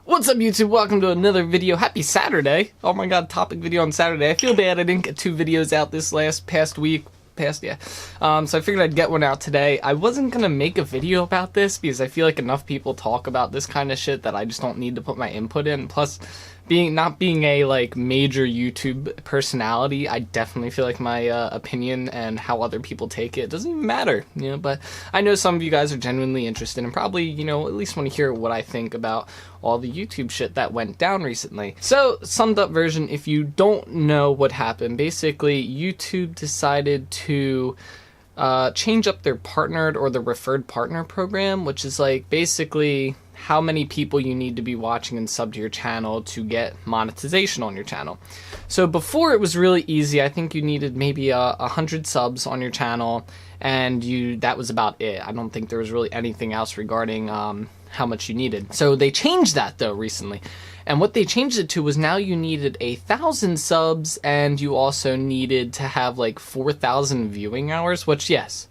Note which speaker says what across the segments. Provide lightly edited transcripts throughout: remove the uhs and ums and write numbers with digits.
Speaker 1: What's up, YouTube? Welcome to another video. Happy Saturday. Oh my god, topic video on Saturday. I feel bad I didn't get 2 videos out this past week. So I figured I'd get one out today. I wasn't gonna make a video about this because I feel like enough people talk about this kind of shit that I just don't need to put my input in. Plus, not being a like major YouTube personality, I definitely feel like my opinion and how other people take it doesn't even matter, you know. But I know some of you guys are genuinely interested and probably, you know, at least want to hear what I think about all the YouTube shit that went down recently. So, summed up version, if you don't know what happened, basically YouTube decided to change up their partnered or the referred partner program, which is like basically how many people you need to be watching and sub to your channel to get monetization on your channel. So before it was really easy. I think you needed maybe 100 subs on your channel, and that was about it. I don't think there was really anything else regarding how much you needed. So they changed that though recently. And what they changed it to was now you needed 1,000 subs, and you also needed to have like 4,000 viewing hours, which, yes,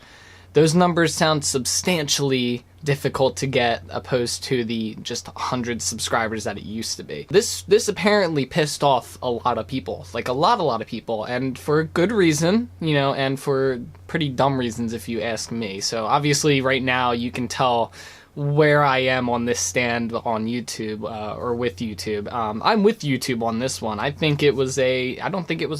Speaker 1: those numbers sound substantially difficult to get opposed to the just 100 subscribers that it used to be. This apparently pissed off a lot of people, like a lot of people, and for good reason, you know, and for pretty dumb reasons if you ask me. So obviously right now you can tell where I am on this stand on YouTube, or with YouTube. I'm with YouTube on this one. I don't think it was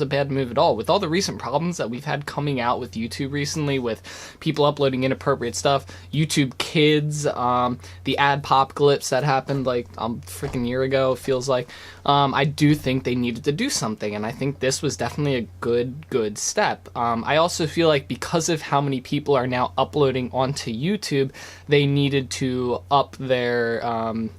Speaker 1: a bad move at all. With all the recent problems that we've had coming out with YouTube recently, with people uploading inappropriate stuff, YouTube Kids, the adpocalypse that happened like a freaking year ago, it feels like, I do think they needed to do something, and I think this was definitely a good step. I also feel like because of how many people are now uploading onto YouTube, they needed to up their,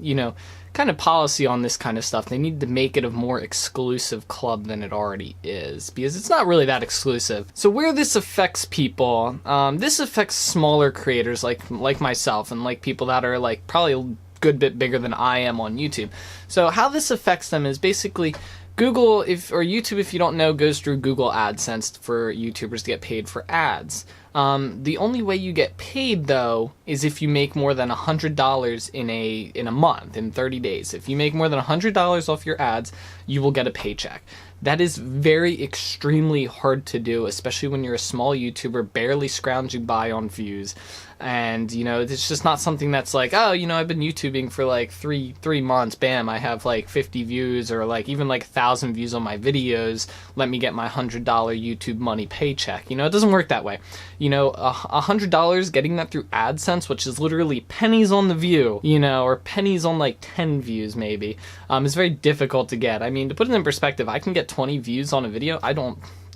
Speaker 1: you know, kind of policy on this kind of stuff. They need to make it a more exclusive club than it already is, because it's not really that exclusive. So where this affects people, this affects smaller creators like myself, and like people that are like probably a good bit bigger than I am on YouTube. So how this affects them is basically Google, YouTube, if you don't know, goes through Google AdSense for YouTubers to get paid for ads. The only way you get paid, though, is if you make more than $100 in a month, in 30 days. If you make more than $100 off your ads, you will get a paycheck. That is extremely hard to do, especially when you're a small YouTuber barely scrounging by on views. And, you know, it's just not something that's like, oh, you know, I've been YouTubing for like three months, bam, I have like 50 views or like even like 1,000 views on my videos, let me get my $100 YouTube money paycheck. You know, it doesn't work that way. You know, $100, getting that through AdSense, which is literally pennies on the view, you know, or pennies on like 10 views maybe, is very difficult to get. I mean, to put it in perspective, I can get 20 views on a video.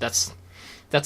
Speaker 1: That's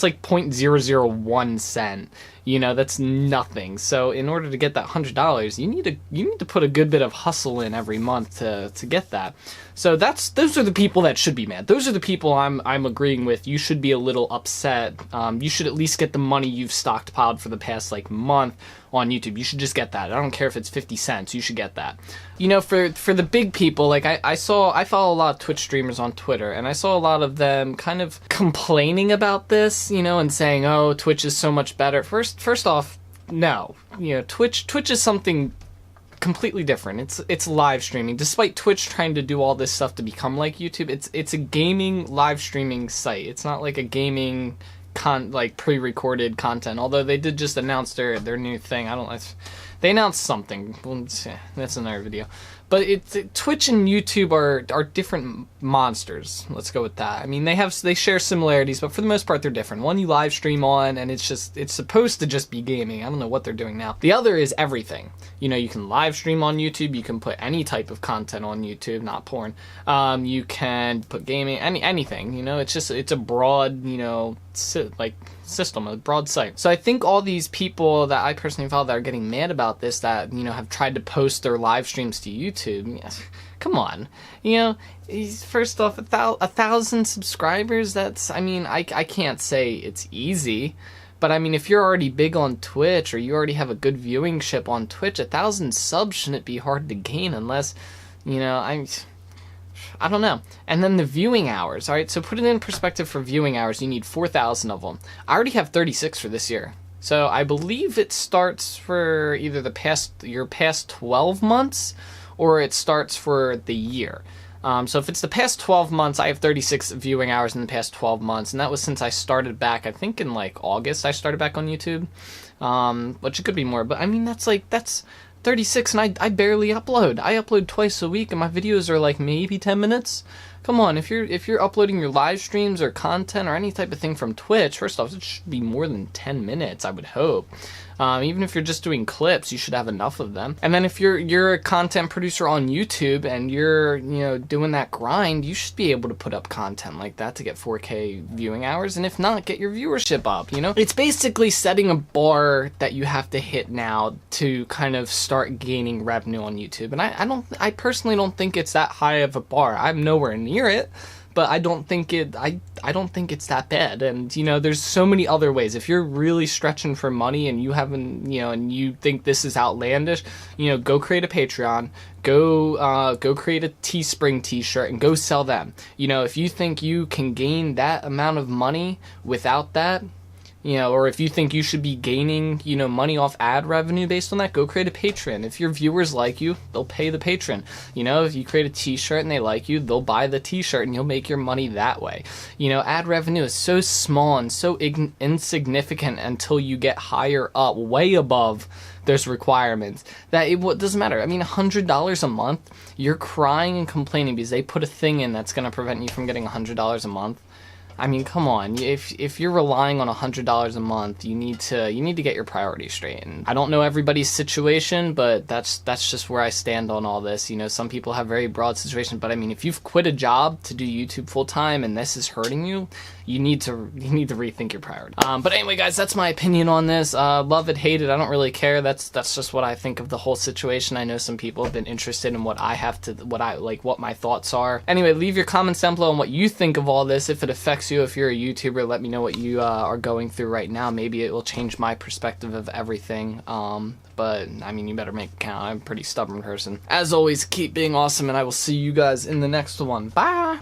Speaker 1: like 0.001 cent. You know, that's nothing. So in order to get that $100, you need to put a good bit of hustle in every month to get that. So those are the people that should be mad. Those are the people I'm agreeing with. You should be a little upset. You should at least get the money you've stockpiled for the past like month on YouTube. You should just get that. I don't care if it's 50 cents. You should get that. You know, for the big people, like I follow a lot of Twitch streamers on Twitter, and I saw a lot of them kind of complaining about this, you know, and saying, oh, Twitch is so much better. First off, no. You know, Twitch is something completely different. It's live streaming. Despite Twitch trying to do all this stuff to become like YouTube, it's a gaming live streaming site. It's not like a gaming like pre-recorded content. Although they did just announce their new thing. They announced something. That's another video. But Twitch and YouTube are different monsters. Let's go with that. I mean, they share similarities, but for the most part, they're different. One you live stream on, and it's supposed to just be gaming. I don't know what they're doing now. The other is everything. You know, you can live stream on YouTube. You can put any type of content on YouTube, not porn. You can put gaming, anything. You know, it's a broad, you know, like system, a broad site. So I think all these people that I personally follow that are getting mad about this, that, you know, have tried to post their live streams to YouTube, come on, you know, first off, 1,000 subscribers, that's, I mean, I can't say it's easy, but I mean, if you're already big on Twitch, or you already have a good viewingship on Twitch, 1,000 subs shouldn't be hard to gain unless, you know, I don't know. And then the viewing hours, alright? So put it in perspective for viewing hours, you need 4,000 of them. I already have 36 for this year. So I believe it starts for either your past 12 months or it starts for the year. So if it's the past 12 months, I have 36 viewing hours in the past 12 months, and that was since I started back, I think in like August I started back on YouTube, which it could be more, but I mean, that's 36, and I barely upload. I upload twice a week, and my videos are like maybe 10 minutes. Come on, if you're uploading your live streams or content or any type of thing from Twitch, first off, it should be more than 10 minutes, I would hope. Even if you're just doing clips, you should have enough of them. And then if you're a content producer on YouTube and you're, doing that grind, you should be able to put up content like that to get 4K viewing hours. And if not, get your viewership up, It's basically setting a bar that you have to hit now to kind of start gaining revenue on YouTube. And I personally don't think it's that high of a bar. I'm nowhere near it. But I don't think I don't think it's that bad. And there's so many other ways. If you're really stretching for money and you haven't, and you think this is outlandish, go create a Patreon, go create a Teespring t-shirt and go sell them. If you think you can gain that amount of money without that, or if you think you should be gaining, money off ad revenue based on that, go create a Patreon. If your viewers like you, they'll pay the patron. If you create a t-shirt and they like you, they'll buy the t-shirt and you'll make your money that way. Ad revenue is so small and so insignificant until you get higher up, way above those requirements, that it doesn't matter. I mean, $100 a month, you're crying and complaining because they put a thing in that's going to prevent you from getting $100 a month. I mean, come on. If you're relying on $100 a month, you need to get your priorities straight. And I don't know everybody's situation, but that's just where I stand on all this. Some people have very broad situations, but I mean, if you've quit a job to do YouTube full time and this is hurting you, you need to rethink your priorities. But anyway, guys, that's my opinion on this. Love it, hate it, I don't really care. That's just what I think of the whole situation. I know some people have been interested in what my thoughts are. Anyway, leave your comments down below on what you think of all this. If it affects you, if you're a YouTuber, let me know what you are going through right now. Maybe it will change my perspective of everything. But I mean, you better make it count. I'm a pretty stubborn person. As always, keep being awesome, and I will see you guys in the next one. Bye!